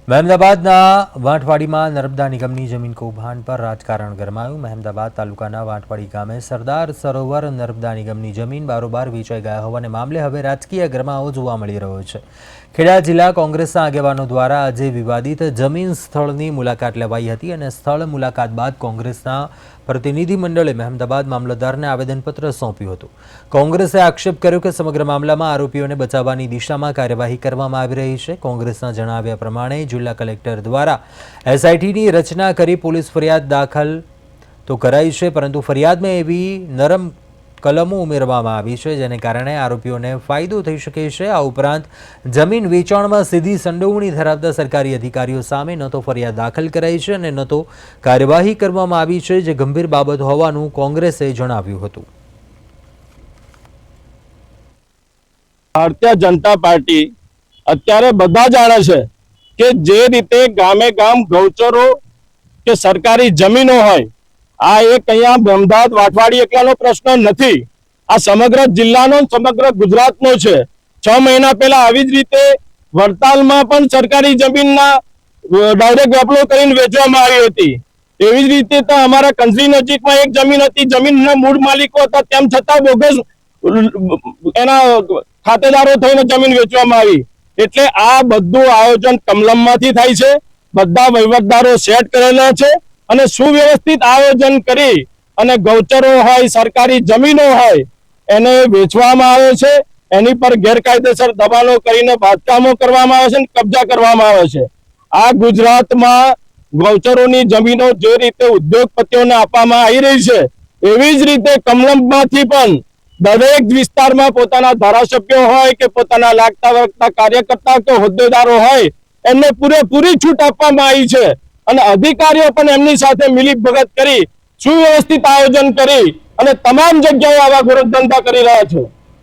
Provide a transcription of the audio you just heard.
મહેમદાબાદના વાંટવાડીમાં નર્મદા નિગમની જમીન કૌભાંડ પર રાજકારણ ગરમાયું। મહેમદાબાદ તાલુકાના વાંટવાડી ગામે સરદાર સરોવર નર્મદા નિગમની જમીન બારોબાર વેચાઈ ગયા હોવાને મામલે હવે રાજકીય ગરમાવો જોવા મળી રહ્યો છે। ખેડા જિલ્લા કોંગ્રેસના આગેવાનો દ્વારા આજે વિવાદિત જમીન સ્થળની મુલાકાત લેવાઈ હતી અને સ્થળ મુલાકાત બાદ કોંગ્રેસના પ્રતિનિધિમંડળે મહેમદાબાદ મામલતદારને આવેદનપત્ર સોંપ્યું હતું। કોંગ્રેસે આક્ષેપ કર્યો કે સમગ્ર મામલામાં આરોપીઓને બચાવવાની દિશામાં કાર્યવાહી કરવામાં આવી રહી છે। કોંગ્રેસના જણાવ્યા પ્રમાણે જિલ્લા કલેક્ટર દ્વારા એસઆઈટીની રચના કરી પોલીસ ફરિયાદ દાખલ તો કરાઈ છે, પરંતુ ફરિયાદમાં એવી નરમ કલમો ઉમેરવામાં આવી છે જેને કારણે આરોપીઓને ફાયદો થઈ શકે છે। આ ઉપરાંત જમીન વેચાણમાં સીધી સંડોવણી ધરાવતા સરકારી અધિકારીઓ સામે ન તો ફરિયાદ દાખલ કરાઈ છે અને ન તો કાર્યવાહી કરવામાં આવી છે, જે ગંભીર બાબત હોવાનું કોંગ્રેસે જણાવ્યું હતું। ભારતીય જનતા પાર્ટી અત્યારે બધા જાણે છે કે જે રીતે ગામે ગામ ગૌચરો કે સરકારી જમીનો હોય, આ એક અહીંયા અમદાવાદ વાટવાડી એકલાનો પ્રશ્ન નથી, આ સમગ્ર જિલ્લાનો સમગ્ર ગુજરાતનો છે। 6 મહિના પહેલા આવી જ રીતે વડતાલમાં પણ સરકારી જમીનના ડાયરેક્ટ વેપલો કરીને વેચવામાં આવી હતી। એવી જ રીતે તો અમારા કંસરી નજીકમાં એક જમીન હતી, જમીનના મૂળ માલિકો હતા, તેમ છતાં બોગસ એના ખાતેદારો થઈને જમીન વેચવામાં આવી। એટલે આ બધું આયોજન કમલમમાંથી થાય છે, બધા વહીવટદારો સેટ કરેલા છે અને સુવ્યવસ્થિત આયોજન કરી અને ગૌચરો હોય, સરકારી જમીનો હોય એને વેચવામાં આવે છે, એની પર ગેરકાયદેસર દબાણો કરીને બાંધકામો કરવામાં આવે છે અને કબજા કરવામાં આવે છે। આ ગુજરાતમાં ગૌચરોની જમીનો જે રીતે ઉદ્યોગપતિઓને આપવામાં આવી રહી છે, એવી જ રીતે કમલમમાંથી પણ દરેક વિસ્તારમાં પોતાના ધારાસભ્યો હોય કે પોતાના લાગતા વળગતા કાર્યકર્તા કે હોદ્દેદારો હોય એમને પૂરેપૂરી છૂટ આપવામાં આવી છે અને અધિકારીઓ પણ એમની સાથે મિલીભગત કરી સુવ્યવસ્થિત આયોજન કરી અને તમામ જગ્યાએ આવા ગોરખધંધા કરી રહ્યા છે।